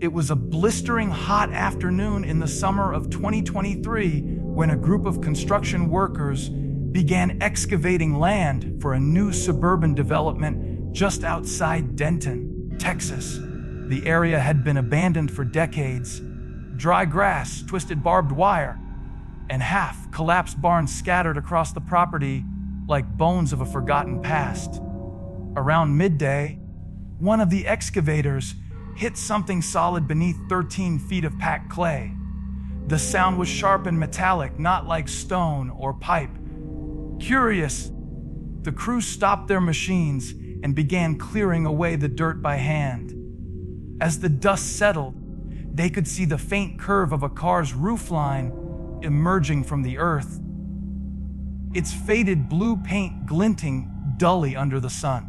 It was a blistering hot afternoon in the summer of 2023 when a group of construction workers began excavating land for a new suburban development just outside Denton, Texas. The area had been abandoned for decades. Dry grass, twisted barbed wire, and half-collapsed barns scattered across the property like bones of a forgotten past. Around midday, one of the excavators hit something solid beneath 13 feet of packed clay. The sound was sharp and metallic, not like stone or pipe. Curious, the crew stopped their machines and began clearing away the dirt by hand. As the dust settled, they could see the faint curve of a car's roofline emerging from the earth, its faded blue paint glinting dully under the sun.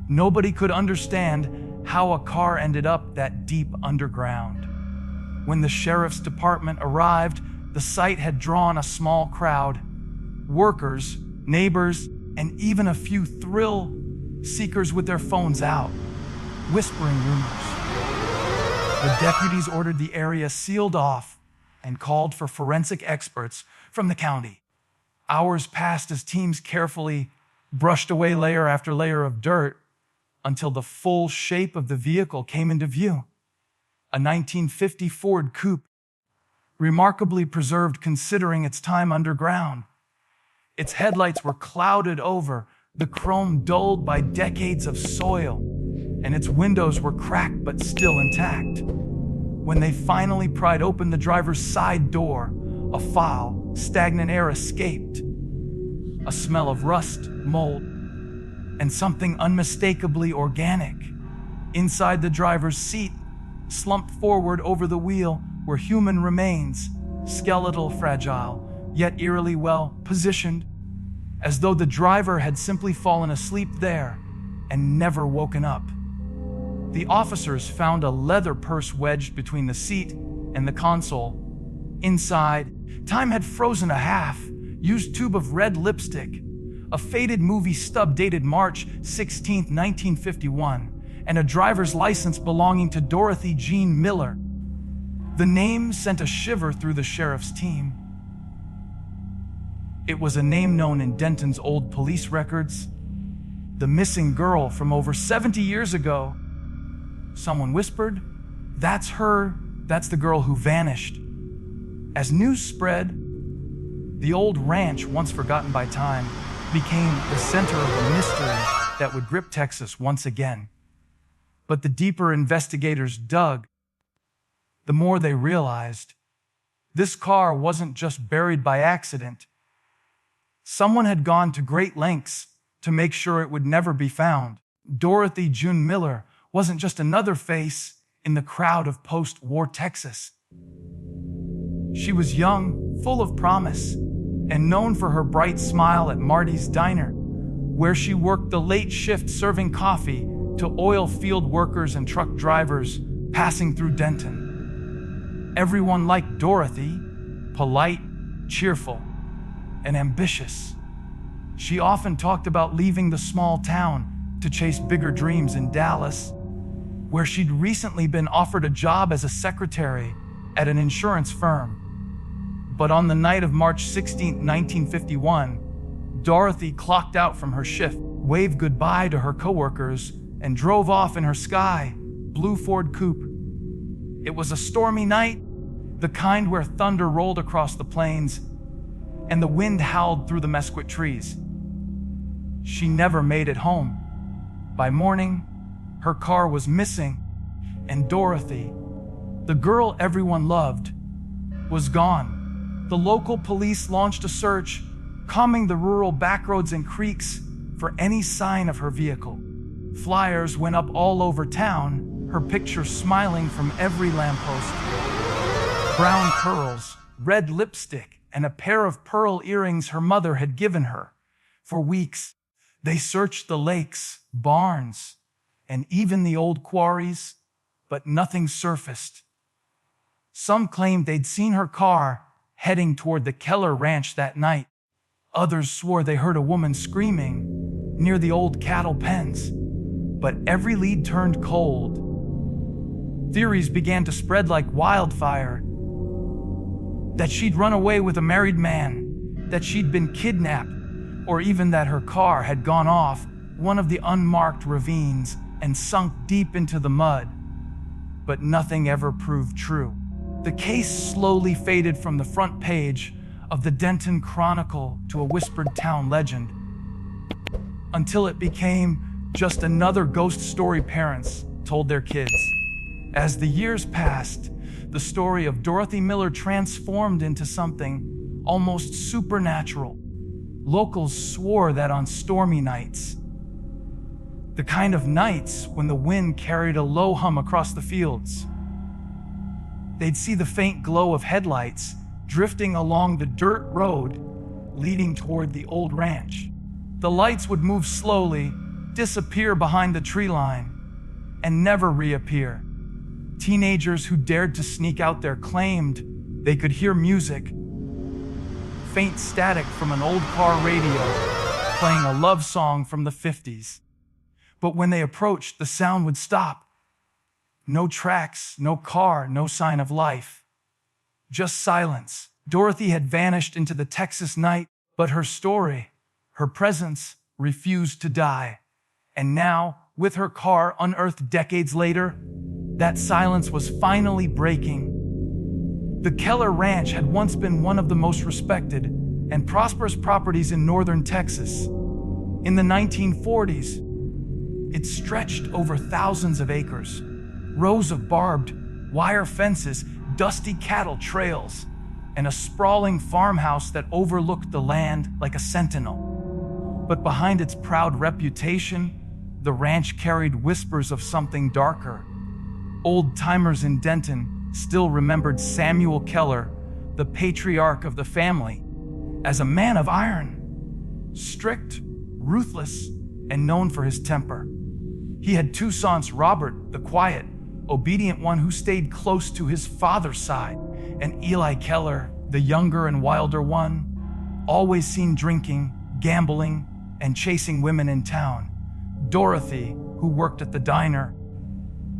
Nobody could understand how a car ended up that deep underground. When the sheriff's department arrived, the site had drawn a small crowd. Workers, neighbors, and even a few thrill seekers with their phones out, whispering rumors. The deputies ordered the area sealed off and called for forensic experts from the county. Hours passed as teams carefully brushed away layer after layer of dirt until the full shape of the vehicle came into view. A 1950 Ford Coupe, remarkably preserved considering its time underground. Its headlights were clouded over, the chrome dulled by decades of soil, and its windows were cracked but still intact. When they finally pried open the driver's side door, a foul, stagnant air escaped. A smell of rust, mold, and something unmistakably organic. Inside the driver's seat, slumped forward over the wheel, were human remains, skeletal, fragile, yet eerily well positioned, as though the driver had simply fallen asleep there and never woken up. The officers found a leather purse wedged between the seat and the console. Inside, time had frozen a half-used tube of red lipstick, a faded movie stub dated March 16, 1951, and a driver's license belonging to Dorothy Jean Miller. The name sent a shiver through the sheriff's team. It was a name known in Denton's old police records. The missing girl from over 70 years ago. Someone whispered, "That's her, that's the girl who vanished." As news spread, the old ranch, once forgotten by time, became the center of a mystery that would grip Texas once again. But the deeper investigators dug, the more they realized this car wasn't just buried by accident. Someone had gone to great lengths to make sure it would never be found. Dorothy Jean Miller wasn't just another face in the crowd of post-war Texas. She was young, full of promise, and known for her bright smile at Marty's Diner, where she worked the late shift serving coffee to oil field workers and truck drivers passing through Denton. Everyone liked Dorothy, polite, cheerful, and ambitious. She often talked about leaving the small town to chase bigger dreams in Dallas, where she'd recently been offered a job as a secretary at an insurance firm. But on the night of March 16, 1951, Dorothy clocked out from her shift, waved goodbye to her coworkers, and drove off in her sky blue Ford Coupe. It was a stormy night, the kind where thunder rolled across the plains and the wind howled through the mesquite trees. She never made it home. By morning, her car was missing, and Dorothy, the girl everyone loved, was gone. The local police launched a search, combing the rural backroads and creeks for any sign of her vehicle. Flyers went up all over town, her picture smiling from every lamppost. Brown curls, red lipstick, and a pair of pearl earrings her mother had given her. For weeks, they searched the lakes, barns, and even the old quarries, but nothing surfaced. Some claimed they'd seen her car heading toward the Keller ranch that night. Others swore they heard a woman screaming near the old cattle pens, but every lead turned cold. Theories began to spread like wildfire. That she'd run away with a married man, that she'd been kidnapped, or even that her car had gone off one of the unmarked ravines and sunk deep into the mud. But nothing ever proved true. The case slowly faded from the front page of the Denton Chronicle to a whispered town legend, until it became just another ghost story parents told their kids. As the years passed, the story of Dorothy Miller transformed into something almost supernatural. Locals swore that on stormy nights, the kind of nights when the wind carried a low hum across the fields, they'd see the faint glow of headlights drifting along the dirt road leading toward the old ranch. The lights would move slowly, disappear behind the tree line, and never reappear. Teenagers who dared to sneak out there claimed they could hear music, faint static from an old car radio playing a love song from the 50s. But when they approached, the sound would stop. No tracks, no car, no sign of life. Just silence. Dorothy had vanished into the Texas night, but her story, her presence, refused to die. And now, with her car unearthed decades later, that silence was finally breaking. The Keller Ranch had once been one of the most respected and prosperous properties in northern Texas. In the 1940s, it stretched over thousands of acres, rows of barbed wire fences, dusty cattle trails, and a sprawling farmhouse that overlooked the land like a sentinel. But behind its proud reputation, the ranch carried whispers of something darker. Old-timers in Denton still remembered Samuel Keller, the patriarch of the family, as a man of iron, strict, ruthless, and known for his temper. He had two sons, Robert, the quiet, obedient one who stayed close to his father's side, and Eli Keller, the younger and wilder one, always seen drinking, gambling, and chasing women in town. Dorothy, who worked at the diner,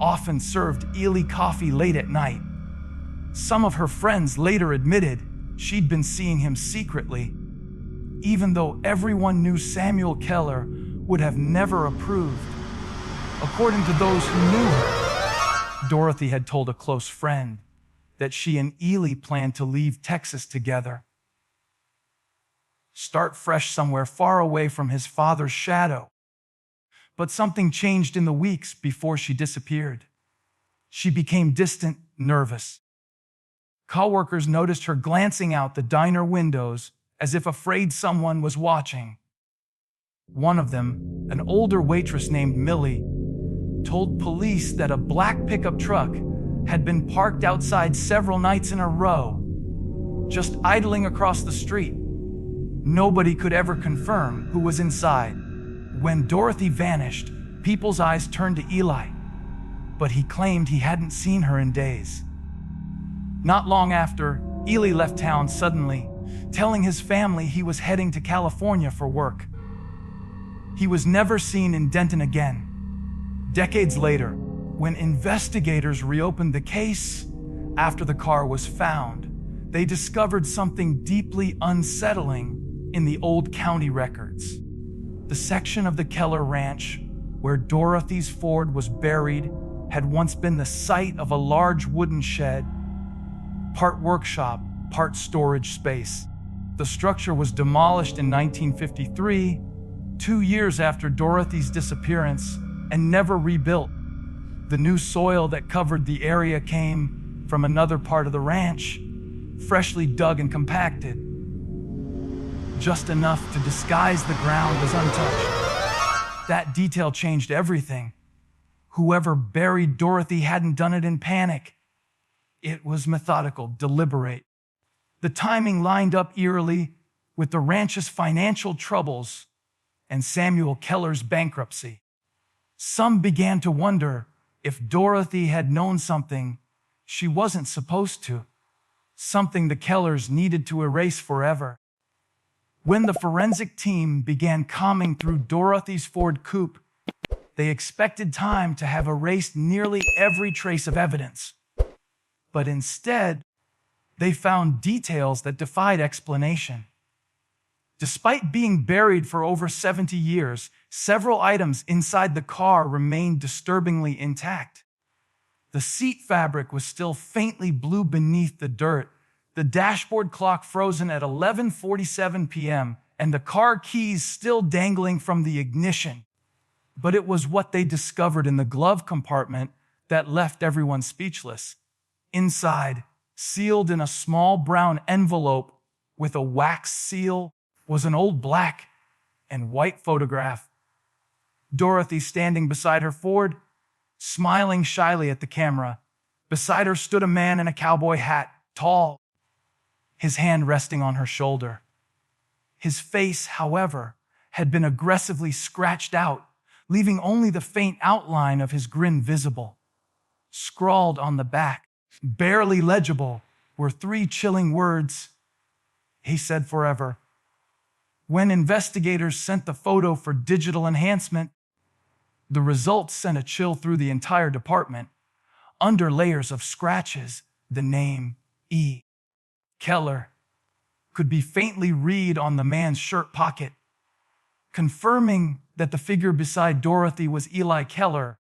often served Eli coffee late at night. Some of her friends later admitted she'd been seeing him secretly, even though everyone knew Samuel Keller would have never approved. According to those who knew her, Dorothy had told a close friend that she and Eli planned to leave Texas together, start fresh somewhere far away from his father's shadow. But something changed in the weeks before she disappeared. She became distant, nervous. Coworkers noticed her glancing out the diner windows as if afraid someone was watching. One of them, an older waitress named Millie, told police that a black pickup truck had been parked outside several nights in a row, just idling across the street. Nobody could ever confirm who was inside. When Dorothy vanished, people's eyes turned to Eli, but he claimed he hadn't seen her in days. Not long after, Eli left town suddenly, telling his family he was heading to California for work. He was never seen in Denton again. Decades later, when investigators reopened the case after the car was found, they discovered something deeply unsettling in the old county records. The section of the Keller Ranch where Dorothy's Ford was buried had once been the site of a large wooden shed, part workshop, part storage space. The structure was demolished in 1953, 2 years after Dorothy's disappearance, and never rebuilt. The new soil that covered the area came from another part of the ranch, freshly dug and compacted, just enough to disguise the ground as untouched. That detail changed everything. Whoever buried Dorothy hadn't done it in panic. It was methodical, deliberate. The timing lined up eerily with the ranch's financial troubles and Samuel Keller's bankruptcy. Some began to wonder if Dorothy had known something she wasn't supposed to, something the Kellers needed to erase forever. When the forensic team began combing through Dorothy's Ford Coupe, They expected time to have erased nearly every trace of evidence. But instead, they found details that defied explanation. Despite being buried for over 70 years, several items inside the car remained disturbingly intact. The seat fabric was still faintly blue beneath the dirt, the dashboard clock frozen at 11:47 p.m., and the car keys still dangling from the ignition. But it was what they discovered in the glove compartment that left everyone speechless. Inside, sealed in a small brown envelope with a wax seal, was an old black and white photograph. Dorothy standing beside her Ford, smiling shyly at the camera. Beside her stood a man in a cowboy hat, tall, his hand resting on her shoulder. His face, however, had been aggressively scratched out, leaving only the faint outline of his grin visible. Scrawled on the back, barely legible, were 3 chilling words. He said forever. When investigators sent the photo for digital enhancement, the results sent a chill through the entire department. Under layers of scratches, the name E. Keller could be faintly read on the man's shirt pocket, confirming that the figure beside Dorothy was Eli Keller,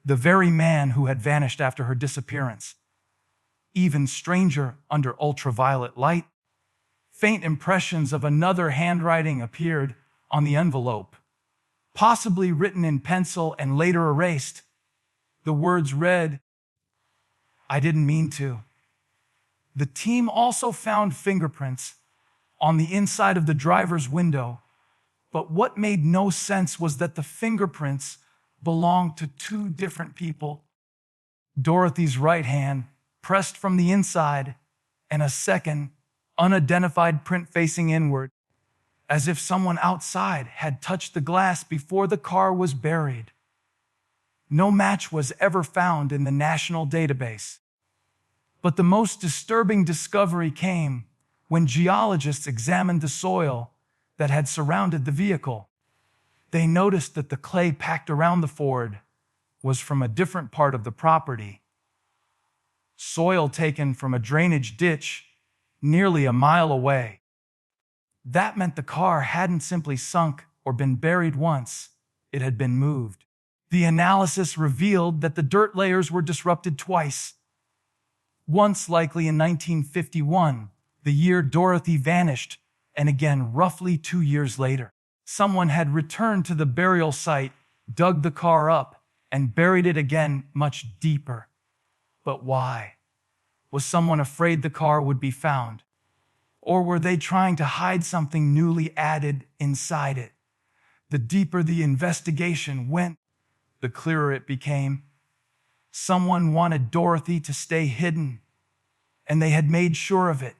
the very man who had vanished after her disappearance. Even stranger, under ultraviolet light, faint impressions of another handwriting appeared on the envelope, possibly written in pencil and later erased. The words read, "I didn't mean to." The team also found fingerprints on the inside of the driver's window, but what made no sense was that the fingerprints belonged to 2 different people. Dorothy's right hand, pressed from the inside, and a second, unidentified print facing inward, as if someone outside had touched the glass before the car was buried. No match was ever found in the national database. But the most disturbing discovery came when geologists examined the soil that had surrounded the vehicle. They noticed that the clay packed around the Ford was from a different part of the property. Soil taken from a drainage ditch nearly a mile away. That meant the car hadn't simply sunk or been buried once, it had been moved. The analysis revealed that the dirt layers were disrupted twice. Once likely in 1951, the year Dorothy vanished, and again roughly 2 years later. Someone had returned to the burial site, dug the car up, and buried it again much deeper. But why? Was someone afraid the car would be found? Or were they trying to hide something newly added inside it? The deeper the investigation went, the clearer it became. Someone wanted Dorothy to stay hidden, and they had made sure of it.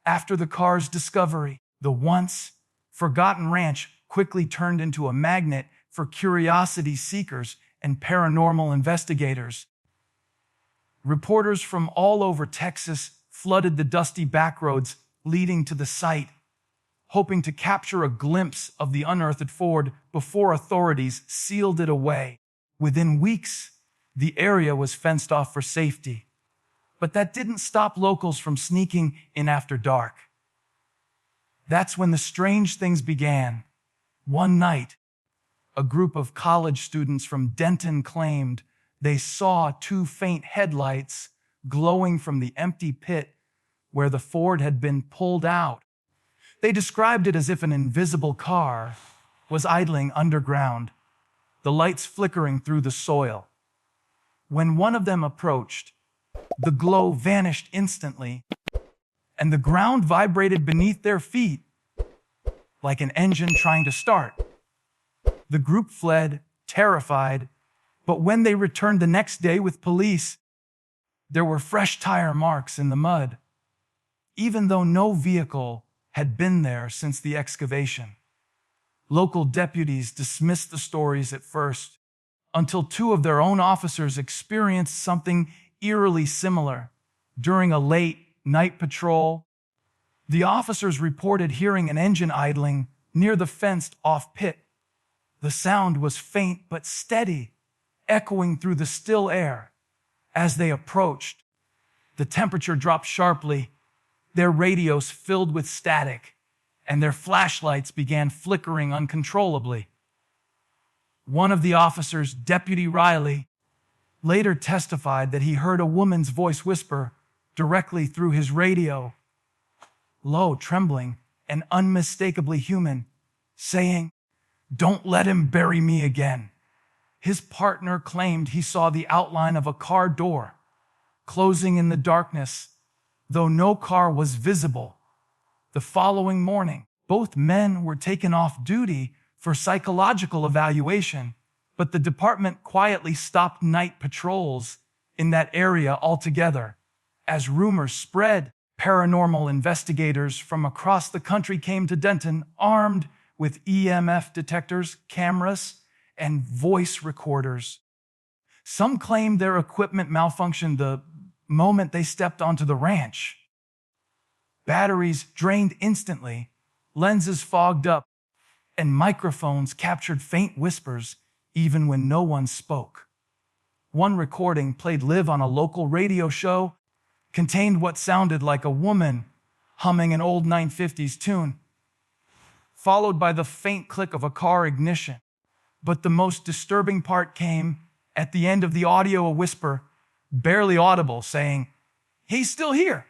After the car's discovery, the once forgotten ranch quickly turned into a magnet for curiosity seekers and paranormal investigators. Reporters from all over Texas flooded the dusty backroads leading to the site, hoping to capture a glimpse of the unearthed Ford before authorities sealed it away. Within weeks, the area was fenced off for safety. But that didn't stop locals from sneaking in after dark. That's when the strange things began. One night, a group of college students from Denton claimed they saw 2 faint headlights glowing from the empty pit where the Ford had been pulled out. They described it as if an invisible car was idling underground, the lights flickering through the soil. When one of them approached, the glow vanished instantly, and the ground vibrated beneath their feet like an engine trying to start. The group fled, terrified, but when they returned the next day with police, there were fresh tire marks in the mud, even though no vehicle had been there since the excavation. Local deputies dismissed the stories at first, until 2 of their own officers experienced something eerily similar. During a late night patrol, the officers reported hearing an engine idling near the fenced-off pit. The sound was faint but steady, echoing through the still air. As they approached, the temperature dropped sharply, their radios filled with static, and their flashlights began flickering uncontrollably. One of the officers, Deputy Riley, later testified that he heard a woman's voice whisper directly through his radio, low, trembling, and unmistakably human, saying, "Don't let him bury me again." His partner claimed he saw the outline of a car door closing in the darkness, though no car was visible. The following morning, both men were taken off duty for psychological evaluation, but the department quietly stopped night patrols in that area altogether. As rumors spread, paranormal investigators from across the country came to Denton armed with EMF detectors, cameras, and voice recorders. Some claimed their equipment malfunctioned the moment they stepped onto the ranch. Batteries drained instantly, lenses fogged up, and microphones captured faint whispers even when no one spoke. One recording, played live on a local radio show, contained what sounded like a woman humming an old 950s tune, followed by the faint click of a car ignition. But the most disturbing part came at the end of the audio, a whisper, barely audible, saying, "He's still here."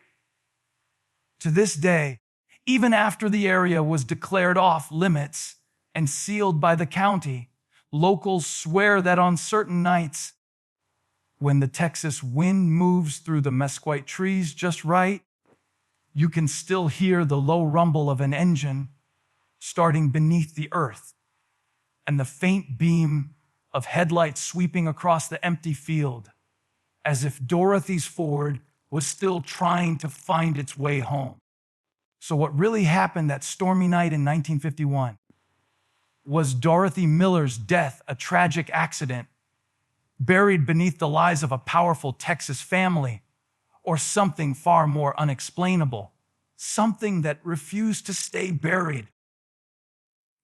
To this day, even after the area was declared off limits and sealed by the county, locals swear that on certain nights, when the Texas wind moves through the mesquite trees just right, you can still hear the low rumble of an engine starting beneath the earth and the faint beam of headlights sweeping across the empty field, as if Dorothy's Ford was still trying to find its way home. So what really happened that stormy night in 1951? Was Dorothy Miller's death a tragic accident, buried beneath the lies of a powerful Texas family, or something far more unexplainable, something that refused to stay buried?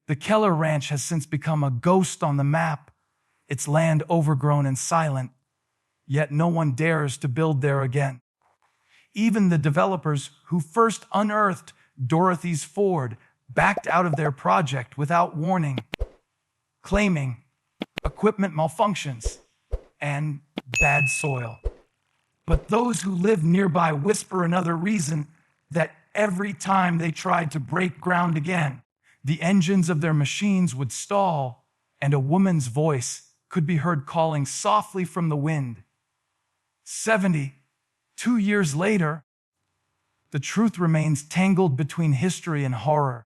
The Keller Ranch has since become a ghost on the map, its land overgrown and silent, yet no one dares to build there again. Even the developers who first unearthed Dorothy's Ford backed out of their project without warning, claiming equipment malfunctions and bad soil. But those who live nearby whisper another reason, that every time they tried to break ground again, the engines of their machines would stall, and a woman's voice could be heard calling softly from the wind. 72 years later, the truth remains tangled between history and horror.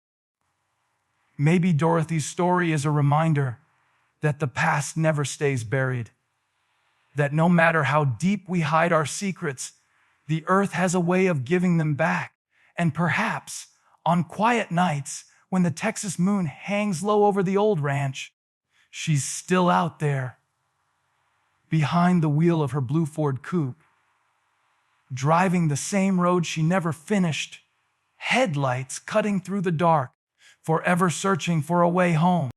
Maybe Dorothy's story is a reminder that the past never stays buried, that no matter how deep we hide our secrets, the earth has a way of giving them back. And perhaps on quiet nights, when the Texas moon hangs low over the old ranch, she's still out there, behind the wheel of her blue Ford Coupe, driving the same road she never finished, headlights cutting through the dark, forever searching for a way home.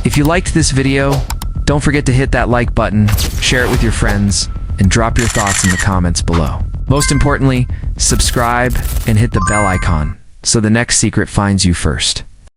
If you liked this video, don't forget to hit that like button, share it with your friends, and drop your thoughts in the comments below. Most importantly, subscribe and hit the bell icon so the next secret finds you first.